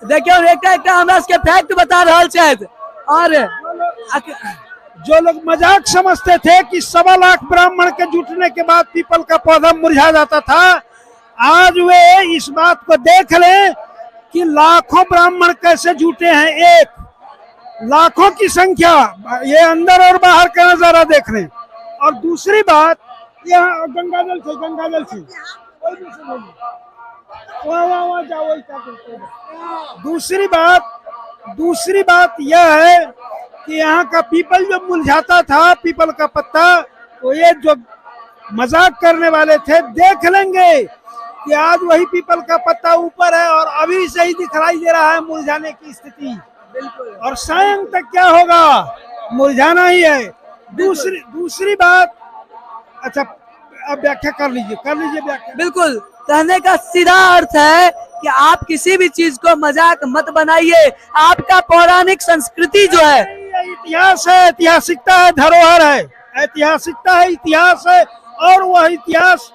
देखियो एक हमरा सबके फैक्ट बता रहल छथि और जो लोग मजाक समझते थे कि 1.25 लाख ब्राह्मण के जुटने के बाद पीपल का पौधा मुरझा जाता था, आज वे इस बात को देख लें कि लाखों ब्राह्मण कैसे जुटे हैं, एक लाखों की संख्या, ये अंदर और बाहर का नजारा देख लें। और दूसरी बात यहाँ गंगाजल से वहाँ जाओ। दूसरी बात यह है कि यहाँ का पीपल जो मुरझाता था, पीपल का पत्ता, तो ये जो मजाक करने वाले थे देख लेंगे कि आज वही पीपल का पत्ता ऊपर है और अभी से ही दिखाई दे रहा है मुरझाने की स्थिति। और सायं तक क्या होगा, मुरझाना ही है। दूसरी बात, अच्छा अब व्याख्या कर लीजिए व्याख्या। बिल्कुल, कहने का सीधा अर्थ है कि आप किसी भी चीज को मजाक मत बनाइए। आपका पौराणिक संस्कृति जो है, इतिहास है, ऐतिहासिकता है, धरोहर है, ऐतिहासिकता है, इतिहास है, और वह इतिहास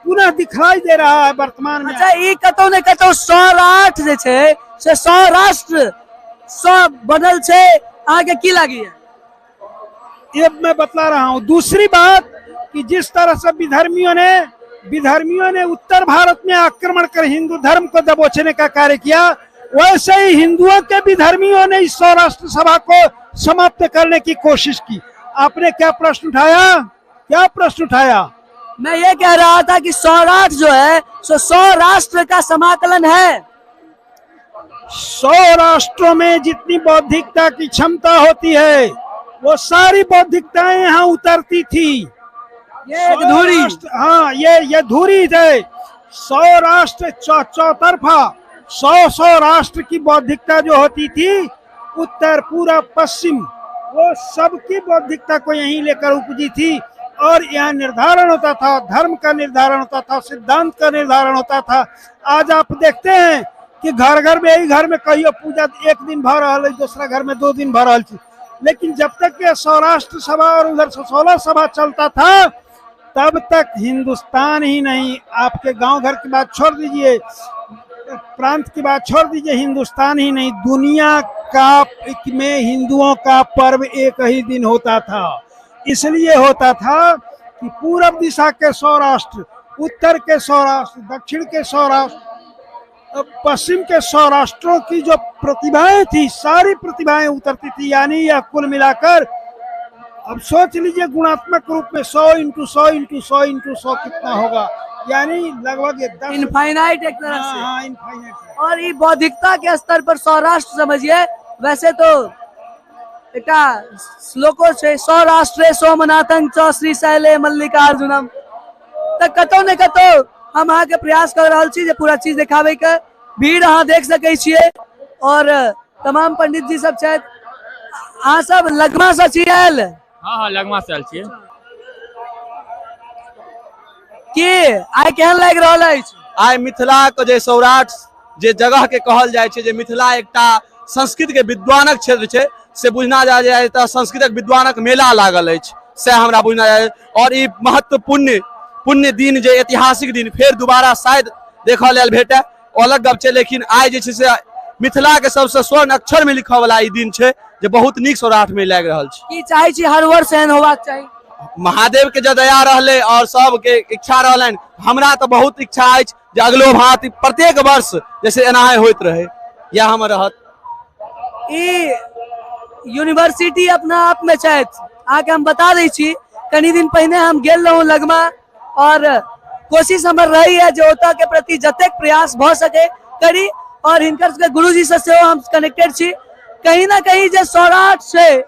पुनः दिखाई दे रहा है वर्तमान में। अच्छा, ई कतौ ने कतौ सौराठ जे छै से सौराष्ट्र बनल छै, आगे की लगी है ये मैं बतला रहा हूँ। दूसरी बात कि जिस तरह से विधर्मियों ने उत्तर भारत में आक्रमण कर हिंदू धर्म को दबोचने का कार्य किया, वैसे ही हिंदुओं के विधर्मियों ने इस सौराष्ट्र सभा को समाप्त करने की कोशिश की। आपने क्या प्रश्न उठाया? मैं ये कह रहा था कि सौराठ जो है सो सौराष्ट्र का समाकलन है। 100 राष्ट्रों में जितनी बौद्धिकता की क्षमता होती है वो सारी बौद्धिकताएं यहाँ उतरती थी। ये एक धुरी, हाँ ये धुरी है। 100 राष्ट्र चौतरफा 100 राष्ट्र की बौद्धिकता जो होती थी, उत्तर पूरब पश्चिम, वो सबकी बौद्धिकता को यहीं लेकर उपजी थी। और यहाँ निर्धारण होता था, धर्म का निर्धारण होता था, सिद्धांत का निर्धारण होता था। आज आप देखते हैं कि घर में एक घर में कहियो पूजा एक दिन भर रहा है, दूसरा घर में 2 दिन भर रहा है। लेकिन जब तक के सौराष्ट्र सभा और उधर 16 सभा चलता था, तब तक हिंदुस्तान ही नहीं, आपके गांव घर की बात छोड़ दीजिए, प्रांत की बात छोड़ दीजिए, हिंदुस्तान ही नहीं, दुनिया का में हिंदुओं का पर्व एक ही दिन होता था। इसलिए होता था कि पूरब दिशा के सौराष्ट्र, उत्तर के सौराष्ट्र, दक्षिण के सौराष्ट्र, पश्चिम के सौराष्ट्रों की जो प्रतिभाएं थी, सारी प्रतिभाएं उतरती थी। यानी यह कुल मिलाकर, अब सोच लीजिए गुणात्मक रूप में 100 × 100 × 100 × 100 कितना होगा, यानी लगभग इनफाइनाइट एक तरह से। हाँ, इनफाइनाइट। और ये बौद्धिकता के स्तर पर सौराष्ट्र समझिए, वैसे तो एक श्लोको से सौराष्ट्रे सोमनाथं च श्रीशैले मल्लिकार्जुनम, तो कतौ ने कतौ हम अहाँ के प्रयास कर रहा छी जे पूरा चीज देखाबे के। भीड़ अहाँ देख सकै छियै और तमाम पंडित जी सब छथि। अहाँ सब लगमा से छी आयल? हाँ लगमा से आयल छियै। की आइ केहन लागि रहल अछि? आइ मिथिला के जे सौराठ जे जगह के कहल जाय छै, जे मिथिला एकटा संस्कृत के विद्वानक क्षेत्र छै, से बुझना जाय तऽ संस्कृतक विद्वानक मेला लागल अछि, से हमरा बुझना जाय। और ई महत्वपूर्ण पुण्य दिन, जे ऐतिहासिक दिन फेर दोबारा शायद देखऽ लेल भेटे, अलग गप छै। लेकिन आइ जे छै से मिथिला के सबसे स्वर्ण अक्षर में लिखऽ वाला ई दिन छै, जे बहुत नीक सौराठ में लागि रहल छै। की चाहै छी हर वर्ष एहन होबाक चाही? महादेव के जो दया रहले और सबके इच्छा रहलन, हमरा तो बहुत इच्छा अछि जे अगलो भांति प्रत्येक वर्ष जैसे एनाहे होइत रहे, या हम रहत। ई यूनिवर्सिटी अपना आप में छथि, आके हम बता दै छी। कनी दिन पहिने हम गेल रहूं लगमा, और कोशिश हमर रही है जो ओतऽ के प्रति जतेक प्रयास भ सके करी, और हिनकर सबके गुरुजी से सेहो हम कनेक्टेड छी। कहीं ना कहीं जे सौराठ से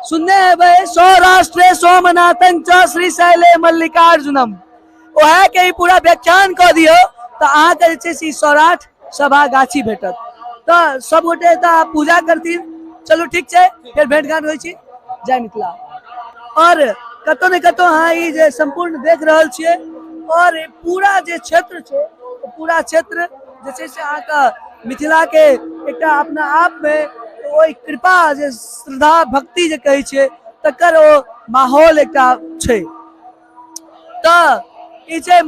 सुनने हेबै, सौराष्ट्रे सोमनाथं च श्रीशैले मल्लिकार्जुनम, ओहे के पूरा व्याख्यान कऽ दियौ तऽ अहाँ के जे छै से सौराठ सभा गाछी भेटत। तो सब गोटे एतऽ पूजा करथिन। चलू ठीक छै, फिर भेंट घाट होइ छी। जय मिथिला। और कतौ ने कतौ अहाँ ई जे संपूर्ण देख रहल छियै, और पूरा जे क्षेत्र छै, पूरा क्षेत्र जे छै से अहाँके मिथिला के एकटा अपना आप में ओहि कृपा जे श्रद्धा भक्ति जे कहै छियै तकर ओ माहौल एकटा छै। तऽ ई छै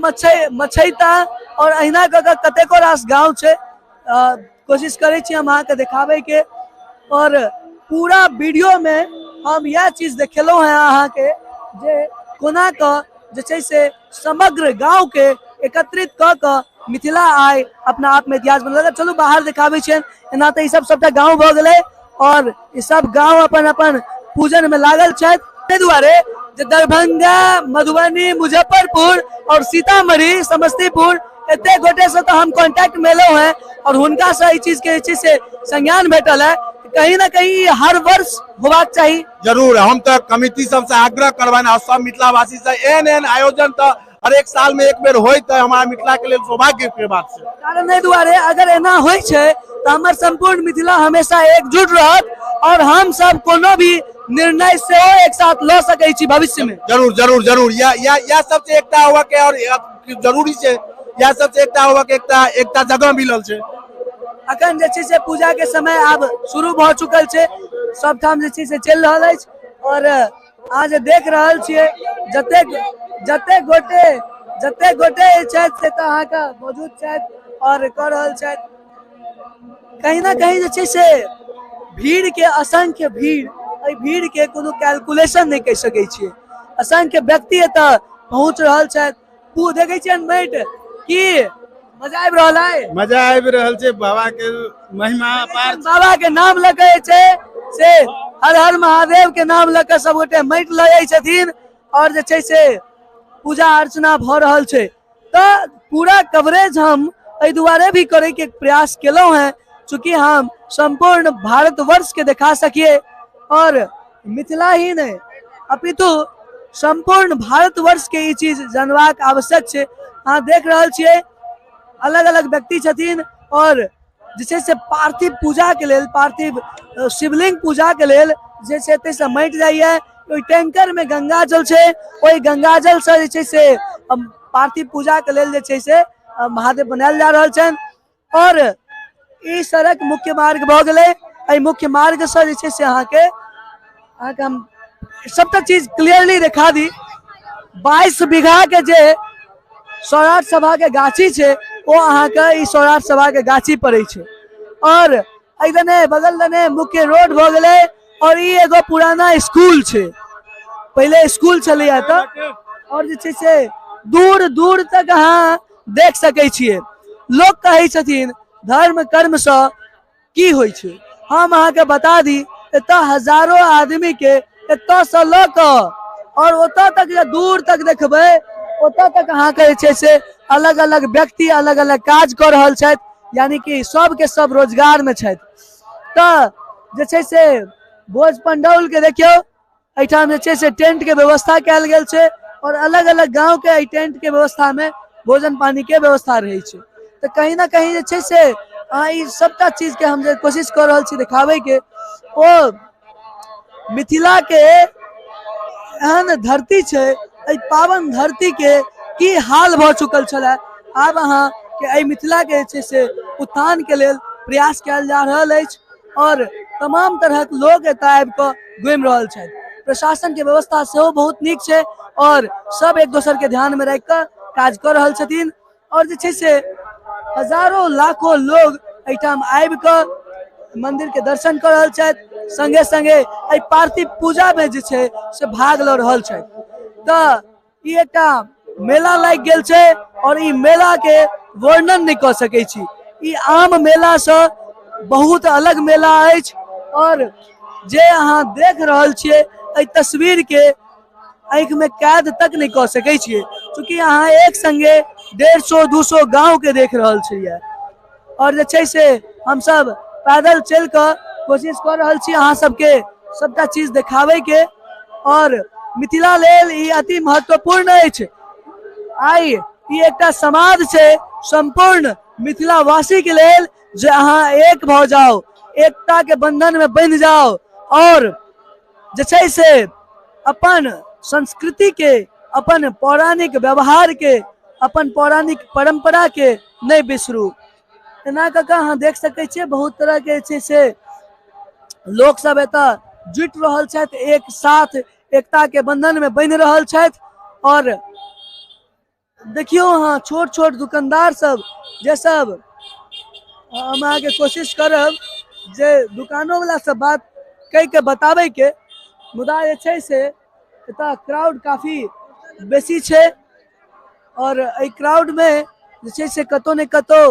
मछैता, और अहिना कऽ कऽ कतेको रास गाँव छै। कोशिश करै छी हम अहाँके देखाबै के, और पूरा वीडियो में हम यह चीज देखेलहुँ हैं अहाँके जे कोना कऽ जे छै से समग्र गाँव के एकत्रित कऽ कऽ मिथिला आइ अपना आप में इतिहास बनल। चलू बाहर देखाबै छियनि। एना तऽ ई सब सबटा गाँव भऽ गेलै, और ई सब गाँव अपन अपन पूजन में लागल छथि। ताहि दुआरे जे दरभंगा, मधुबनी, मुजफ्फरपुर और सीतामढ़ी, समस्तीपुर एते गोटे से तो हम कांटेक्ट में एलहुँ हैं, और हुनका से ई चीज के जे से संज्ञान भेटल है कहीं ना कहीं हर वर्ष होबाक चाहिए। जरूर हम तो कमिटी सब से आग्रह करबान, और सब मिथिलावासी से एहन आयोजन तो हर एक साल में एक बेर होय, तो हमारा मिथिला के लिए सौभाग्य के बात है। कारण एहि दुआरे अगर एना होइ छै तो हमर संपूर्ण मिथिला हमेशा एकजुट रहत, और हम सब कोनो भी निर्णय से एक साथ ल सकै छी भविष्य में। जरूर जरूर जरूर या सबसे एकता हुआ के, और जरूरी छै या सबसे एकता हुआ के एकता जगह मिलल छै। अखन जे छै से पूजा के समय आब शुरू भ चुकल छै, सब ठाम जे छै से चलि रहल अछि। और अहाँ जे देख रहल छियै जते गोटे छथि से तऽ अहाँके मौजूद छथि और कऽ रहल छथि। कहीं ना कहीं जे छै से भीड़ के, असंख्य भीड़, एहि भीड़ के कोनो कैलकुलेशन नहीं कहि सकै छियै। असंख्य व्यक्ति एतऽ पहुंच रहल छथि। देखै छियनि माटि की मजा आबि रहल है। मजा आबि रहल छै, बाबा के महिमा अपार। बाबा के नाम लगे छै से हर हर महादेव के नाम लके सब गोटे माटि लगे छथिन, और जे छै से पूजा अर्चना भ रहल छै। तो पूरा कवरेज हम एहि दुआरे भी करे के प्रयास केलहुं हैं, चूंकि हम संपूर्ण भारतवर्ष के दिखा सकिए, और मिथिला ही नहीं अपितु संपूर्ण भारतवर्ष के ई चीज जानबाक आवश्यक छै। अहाँ देख रहल छियै अलग अलग व्यक्ति छथिन, और जे छै से पार्थिव पूजा के लेल, पार्थिव शिवलिंग पूजा के लेल जे छै एतय से माटि जाइए। ओहि टैंकर में गंगा जल छै, ओहि गंगा जल से जे छै से पार्थिव पूजा के लेल जे छै से महादेव बनायल जा रहल छनि। और ई सड़क मुख्य मार्ग भ गेलै। एहि मुख्य मार्ग से जे छै से अहाँके हम सबटा चीज क्लियरली दिखा दी। 22 बीघा के जे सौराठ सभा के गाछी छै, वो अहाँके ई सौराठ सभा के गाछी पड़ै छै। और एदने बगल दने मुख्य रोड भ गेलै, और ई एगो पुराना स्कूल छै, पहले स्कूल छलैया तऽ, और जे छै से दूर दूर तक अहाँ देख सकै छियै। लोग कहै छथिन धर्म कर्म से की होइ छै। हम अहाँके बता दी एतऽ हजारों आदमी के एतऽ से ल कऽ और ओतऽ तक जे दूर तक देखबै, ओतऽ तक अहाँके जे छै से अलग अलग व्यक्ति अलग अलग काज कऽ रहल छथि, यानी कि सब के सब रोजगार में छथि। तऽ जे छै से भोज पंडौल के देखियो, एहिठाम जे छै से टेंट के व्यवस्था कयल गेल छै, और अलग अलग गांव के एहि टेंट के व्यवस्था में भोजन पानी के व्यवस्था रहै छै। तऽ कहीं ना कहीं जे छै से अहाँ ई सबटा चीज के हम जे कोशिश कर रहल छी दिखावे के, ओ मिथिला के एहन धरती छै, एहि पावन धरती के की हाल भ चुकल छलै। आब अहाँ के एहि मिथिला के जे छै से उत्थान के लेल प्रयास कयल जा रहल अछि, और तमाम तरहक लोग एतऽ आबि कऽ घुमि रहल छथि। प्रशासन के व्यवस्था सेहो बहुत नीक छै, और सब एक दोसर के ध्यान में राखि कऽ काज कऽ रहल छथिन। और जे छै से हजारों लाखों लोग एहिठाम आबि कऽ मंदिर के दर्शन कर रहल छथि, संगे संगे एहि पार्थिव पूजा में जे छै से भाग लऽ रहल छथि। तऽ ई एकटा मेला लागि गेल छै, और ई मेला के वर्णन नहीं कऽ सकै छी। ई आम मेला से बहुत अलग मेला अछि, और जे अहाँ देख रहल छियै एहि तस्वीर के आँख में कैद तक नहीं कऽ सकै छियै, चूँकि अहाँ एक संगे 150-200 गांव के देख रहल छियै। और जे छै से हम सब पैदल चल कऽ कोशिश कर रहल छी अहाँ सबके सबटा चीज देखावे के, और मिथिला लेल ई अति महत्वपूर्ण अछि। आई ई एकटा समाज छै, संपूर्ण मिथिलावासी के लेल जे अहाँ एक भऽ जाओ, एकता के बंधन में बंध जाओ और जे छै से अपन संस्कृति के, अपन पौराणिक व्यवहार के, अपन पौराणिक परंपरा के नहीं बिसरू। एना कऽ अहाँ देख सकै छियै बहुत तरह के छै से लोक सब एतऽ जुट रहल छथि, एक साथ एकता के बंधन में बंध रहल छथि। और देखियो अहाँ छोट छोट दुकानदार सब जे सब हम अहाँ के कोशिश करब जे दुकानों वाला सब बात कह के बताबे के, मुदा जे छै से एतऽ क्राउड काफी बेसी छै और एहि क्राउड में जे छै से कतौ ने कतौ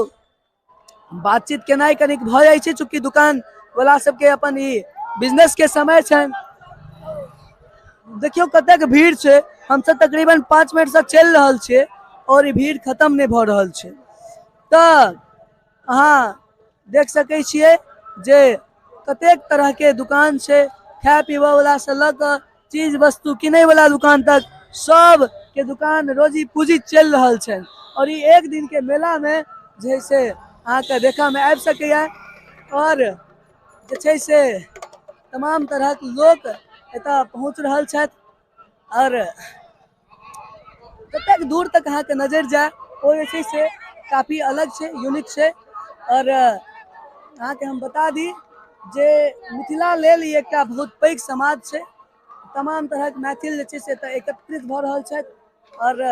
बातचीत केनाइ कनिक भऽ जाइ छै, चूँकि दुकान वाला सबके अपन ई बिजनेस के समय छनि। देखियो कतेक भीड़ छै, हम सब तकरीबन 5 मिनट से चल रहल छै और ई भीड़ खत्म नहीं भऽ रहल छै। तऽ अहाँ देख सकै छियै जे कतेक तरह के दुकान छै, खाए पीबे वाला से लऽ कऽ चीज वस्तु किनै वाला दुकान तक सब के दुकान रोजी पूजी चल रहल छै। और ई एक दिन के मेला में जे से अहाँ के देखा में आबि सकैया और जे छै से तमाम तरह के लोग एतऽ पहुँच रहल छथि और कतेक दूर तक अहाँ के नजर जाए ओ जे छै से काफी अलग छै, यूनिक छै। और अहाँ के हम बता दी जे मिथिला लेल ई एकटा बहुत पैघ समाज छै, तमाम तरह के मैथिल जे छै से एतऽ एकत्रित भऽ रहल छथि। और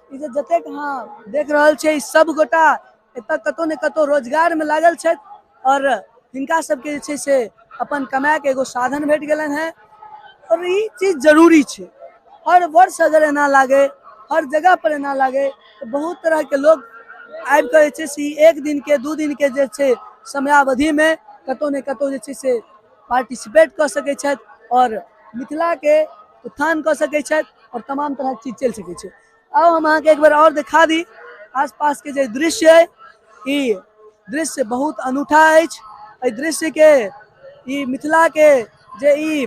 ई जे जतेक अहाँ देख रहल छै सब गोटा एतऽ कतौ ने कतौ रोजगार में लागल छथि और हिनका सबके जे छै से अपन कमाए के एगो साधन भेट गेलनि हैं। और ई चीज जरूरी छै, हर वर्ष अगर एना लागे, हर जगह पर एना लागे तो बहुत तरह के लोग आबि कऽ जे छै से एक दिन के 2 दिन के जे छै समयावधि में कतौ ने कतौ जे छै से पार्टिसिपेट कऽ सकै छथि और मिथिला के उत्थान कऽ सकै छथि और तमाम तरह के चीज चलि सकै छै। आओ हम अहाँ के एक बार और दिखा दी आसपास के जे दृश्य है, ई दृश्य बहुत अनूठा अछि। एहि दृश्य के ई मिथिला के जे ई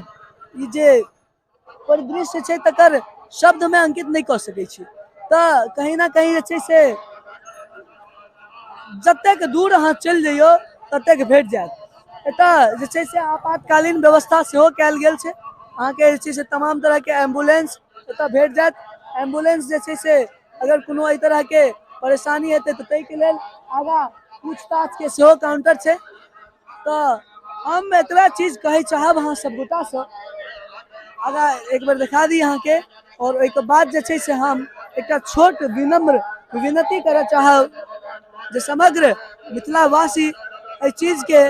जे परिदृश्य छै तकर शब्द में अंकित नहीं कऽ सकै छी। तऽ कहीं ना कहीं जे छै से जतेक दूर अहाँ चलि जइयो ततेक भेट जायत। एतऽ जे छै से आपातकालीन व्यवस्था सेहो कयल गेल छै, अहाँ के जे छै से तमाम तरह के एम्बुलेंस एतऽ भेट जायत। एम्बुलेंस जे छै से अगर कोनो एहि तरह के परेशानी हेतै तऽ ताहि के लेल आगाँ पूछताछ के सेहो काउंटर छै। तऽ हम एतबा चीज कहे चाहब अहाँ सब गोटा से, आगाँ एक बार दिखा दी अहाँ के। और ओहि के बाद जे छै से हम एकटा छोट विनम्र विनती करऽ चाहब जे समग्र मिथिलावासी एहि चीज के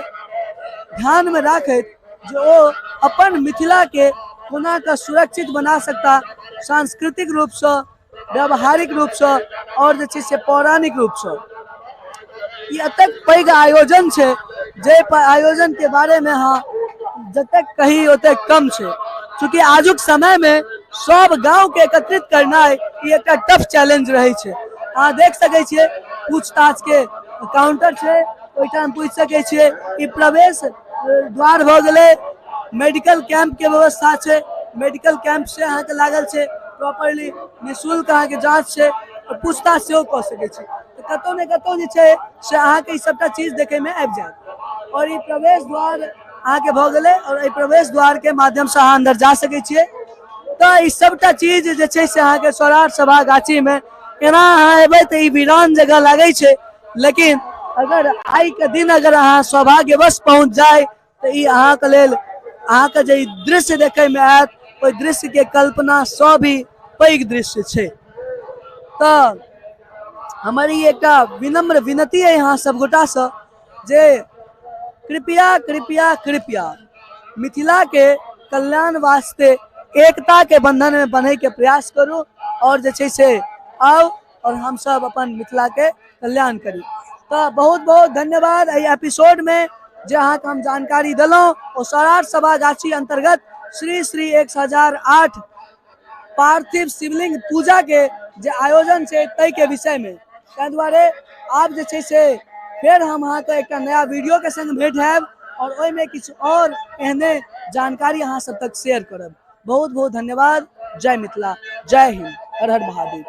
ध्यान में राखैत जे ओ अपन मिथिला के कोना कऽ सुरक्षित बना सकता, सांस्कृतिक रूप से, व्यावहारिक रूप से और जे छै से पौराणिक रूप से। ई एतेक पैघ आयोजन छै जे आयोजन के बारे में हाँ जतेक कही ओतेक कम छै, चूँकि आजुक समय में सब गांव के एकत्रित करना ई एकटा टफ चैलेंज रहे छै। अहाँ देख सकै छियै पूछताछ के काउंटर छै, ओहिठाम पूछ सकै छियै। ई प्रवेश द्वार भऽ गेलै, मेडिकल कैंप के व्यवस्था छै, मेडिकल कैंप से अहाँ के लागल छै, प्रॉपरली निःशुल्क अहाँ के जांच छै और पूछताछ सेहो कऽ सकै छी। कतौ ने कतौ जे छै से अहाँ के ई सबटा चीज देखे में आबि जायत। और ई प्रवेश द्वार अहाँ के भऽ गेलै और एहि प्रवेश द्वार के माध्यम से अहाँ अंदर जा सकै छियै। तऽ ई सबटा चीज जे छै से अहाँ के सौराठ सभा गाछी में एना अहाँ एबै तऽ ई वीरान जगह लागै छै, लेकिन अगर आई के दिन अगर अहाँ सौभाग्यवश पहुंच जाए तो ई अहाँ के लेल अहाँ के जे दृश्य देखे में आयत ओहि दृश्य के कल्पना सौ भी पैघ दृश्य छै। तऽ हमर ई एकटा विनम्र विनती है यहाँ सब गोटा से जे कृपया कृपया कृपया मिथिला के कल्याण वास्ते एकता के बंधन में बने के प्रयास करू और जे छै से आओ और हम सब अपन मिथिला के कल्याण करी। तो बहुत बहुत धन्यवाद। एहि एपिसोड में जे अहाँ के हम जानकारी दिलौं ओ सौराठ सभा गाछी अंतर्गत श्री श्री 1008 पार्थिव शिवलिंग पूजा के जे आयोजन छै तै के विषय में। ताहि दुआरे आब जे छै से फिर हम अहाँ के एकटा नया वीडियो के संग भेट हैब और ओहि में किछु और एहने जानकारी अहाँ सब तक शेयर करब। बहुत बहुत धन्यवाद। जय मिथिला, जय हिंद, हर हर महादेव।